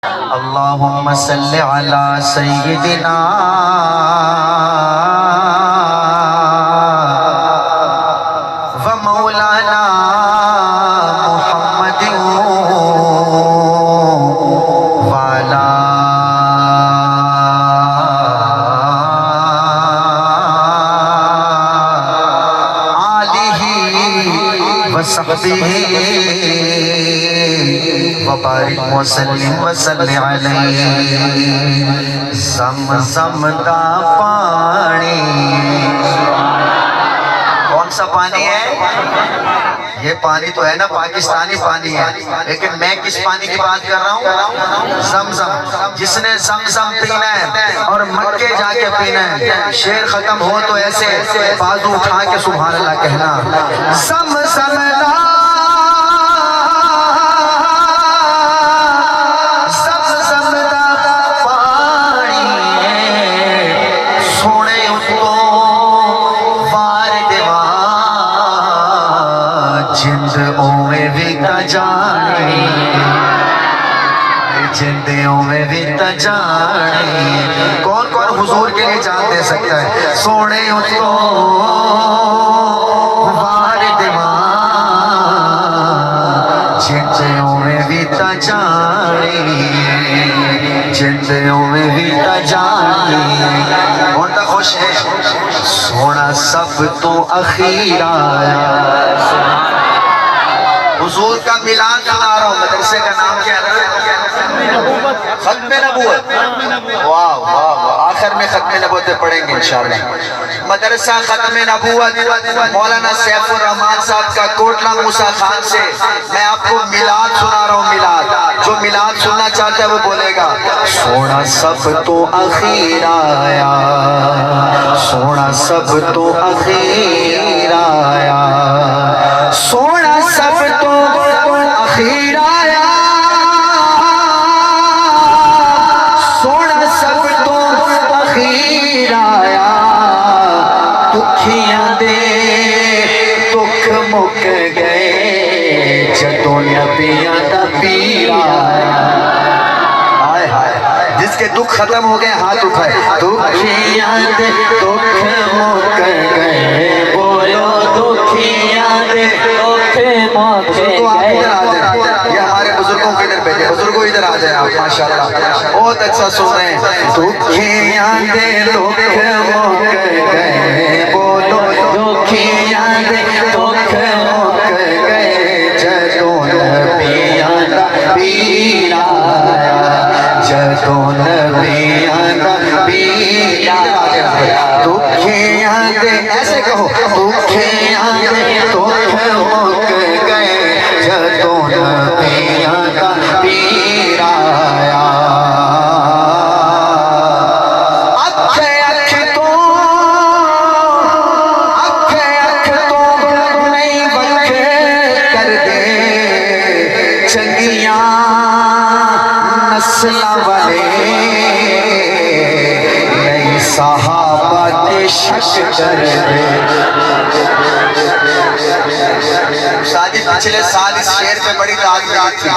अल्लाहुम्मा सल्लि अला सय्यिदिना व मौलाना मुहम्मदिन व अला आलिहि व सहबिहि वबारिक वसल्लिम वसल्लि अलैहि। ज़म-ज़म दा पानी, कौन सा पानी है? ये पानी तो है ना, पाकिस्तानी पानी है, लेकिन मैं किस पानी की बात कर रहा हूँ? ज़म-ज़म। जिसने ज़म-ज़म पीना है और मक्के जाके पीना है, शेर खत्म हो तो ऐसे बाजू उठा के सुभान अल्लाह कहना। ज़म-ज़म दा कौन कौन हुजूर के लिए जान दे सकता है? सोने उसको वार दिवा जिंदों में भी तजानी, जिंदों में भी तजानी। कौन सा खुश है? सोना सब तो अखीर आया। हुजूर का मिलान सुना रहा हूँ। मदरसे का नाम क्या है? खत्मे नबूवत। वाह वाह वाह, आखिर में खत्मे नबूवत पढ़ेंगे इंशाअल्लाह। मदरसा खत्मे नबूवत मौलाना सैफुर रहमान साहब का कोटला मूसा खान से मैं आपको मिलाद सुना रहा हूँ। मिलाद, जो मिलाद सुनना चाहता है वो बोलेगा। सोना सब तो अखीर आया, सोना सब तो अखीर आया, सोना सब तो अखीर आया, सोना सब तो अखीर आया। दुखियां दे दुख मुक गए जदों नबियां दा पीर आया। हाय हाय, जिसके दुख खत्म हो गए हाथ उठाए। दुखियां दे दुख मुक गए, बोलो दुखियां दे दुख मुक गए। ये हमारे बुजुर्गों के इधर बैठे, बुजुर्गों इधर आ जाए आप, माशाल्लाह बहुत अच्छा सुन रहे हैं। दुखियां दे दुख मुक गए, बोलो दुखियां दे दुख मुक गए जदों नबियां दा पीर आया, जदों नबियां दा पीर आया। दुखियां दे, ऐसे कहो, दुखियां दे दुख मुक गए जदों नबियां दा पीर आया। अखे अख तो नहीं वख कर दे, चंगियां नस्लां वाले नहीं सहाबा ते शक कर दे। शादी पिछले साल इस शेर पे बड़ी ताकत थी।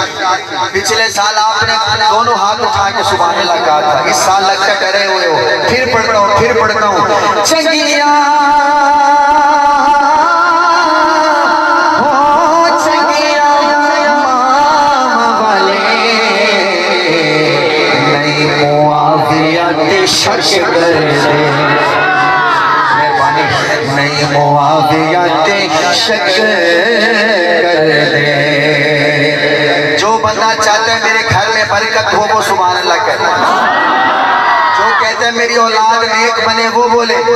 पिछले साल आपने दोनों हाथ उठा के सुभान अल्लाह कहा था। इस साल लगता डरे हुए हो। फिर पढ़ता हूँ, फिर पढ़ता हूँ। चंगिया हो चंगिया मामा वाले नहीं मुआविया ते शक कर दे, नहीं मुआविया ते शक कर दे। जो बंदा चाहता है मेरे घर में बरकत हो वो सुभान अल्लाह करे। जो कहता है मेरी औलाद नेक बने वो बोले। जो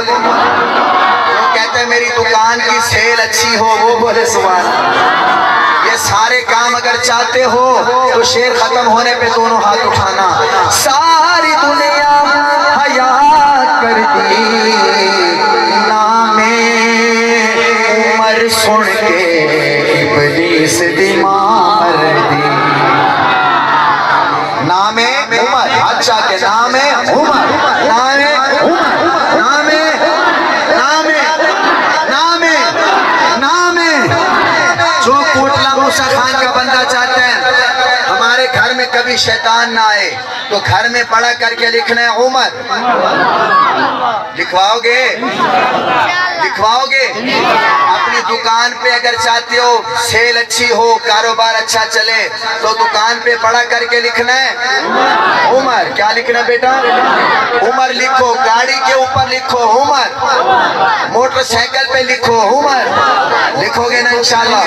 कहता है मेरी दुकान की सेल अच्छी हो वो बोले सुभान अल्लाह। ये सारे काम अगर चाहते हो तो शेर खत्म होने पे दोनों हाथ उठाना। सारी दुनिया हया कर दी उमर सुन के इब्लीस दी मार दी। नामे उमर, अच्छा के नामे उमर, नामे उमर, नामे नामे नामे नामे। जो कोटला मूसा खान का बंदा चाहते हैं हमारे घर में कभी शैतान ना आए तो घर में पढ़ा करके लिखना है उमर। लिखवाओगे? लिखवाओगे? अपनी दुकान पे अगर चाहते हो सेल अच्छी हो, कारोबार अच्छा चले, तो दुकान पे पढ़ा करके लिखना है उमर। क्या लिखना बेटा? उमर लिखो। गाड़ी के ऊपर लिखो उमर, मोटरसाइकिल पे लिखो उमर। लिखोगे ना इंशाल्लाह?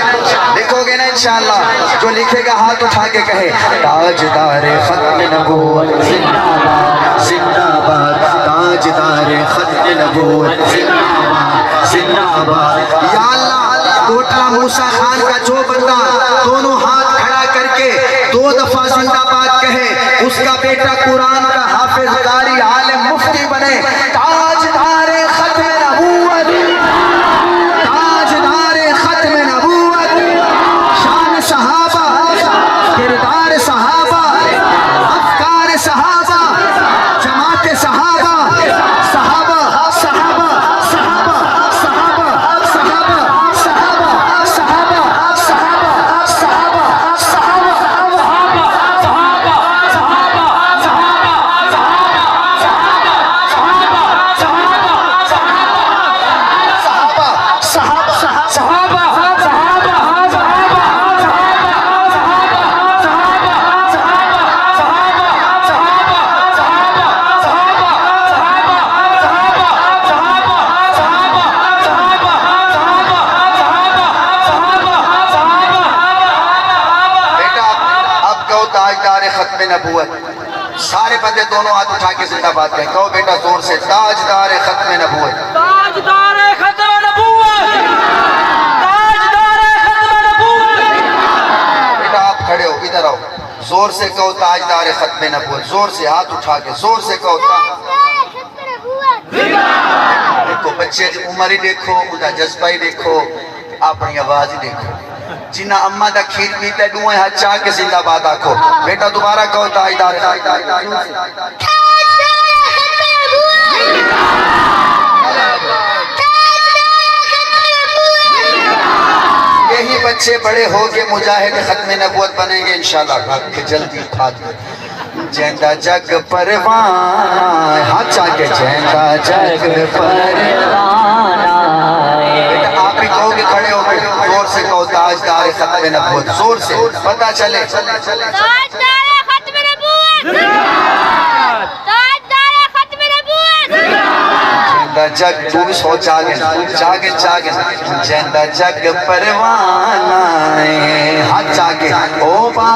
लिखोगे ना इंशाल्लाह? जो लिखेगा हाथ उठा के कहे ताजदारे खत्म नबूवत जिंदाबाद जिंदाबाद, ताजदारे खत्म नबूवत जिंदाबाद जिंदाबाद। या अल्लाह, कोटला मूसा खान का जो बंदा दोनों हाथ खड़ा करके 2 दफा जिंदाबाद कहे, उसका बेटा कुरान का हाफिज, कारी, आलिम, मुफ्ती बने। ताजदारे खत्म नबूवत, ताजदारे खत्म नबूवत, शान सहाबा, किरदार सहाबा, अफकार सहाबा, जमात सहाबा, सहाबा सहाबा सहाबा सहाबा सहाबा सहाबा सहाबा सहाबा सहाबा ताजदार खत्म नबूवत। सारे बंदे दोनों हाथ उठा के जिंदाबाद कहें। कहो बेटा जोर से, ताजदार खत्म नबूवत, ताजदार खत्म नबूवत, ताजदार खत्म नबूवत। बेटा आप खड़े हो, इधर आओ, जोर से कहो ताजदार खत्म नबूवत। जोर से हाथ उठा के जोर से कहो। देखो बच्चे की उम्र ही देखो, उनका जज्बा ही देखो, अपनी आवाज ही देखो। जिन्ना अम्मा दा खीर पीता दुए हाथ चाह के जिंदाबाद आखो। बेटा दोबारा कहो ताजदार। यही बच्चे बड़े हो के मुजाहिद खत्म नबूवत बनेंगे इंशाल्लाह। जल्दी जेंदा जग परवाना, हाथ चाह के जेंदा जग परवाना। बेटा आप ही कहोगे, खड़े हो गए, जोर से कहो ताजदार खत्म नबूवत, जोर से पता चले। ताजदार खत्म नबूवत, ताजदार खत्म नबूवत। जेंदा जग, तू भी सोच जागे जागे जागे। जेंदा जग परवाना, हाथ चाह के ओ बा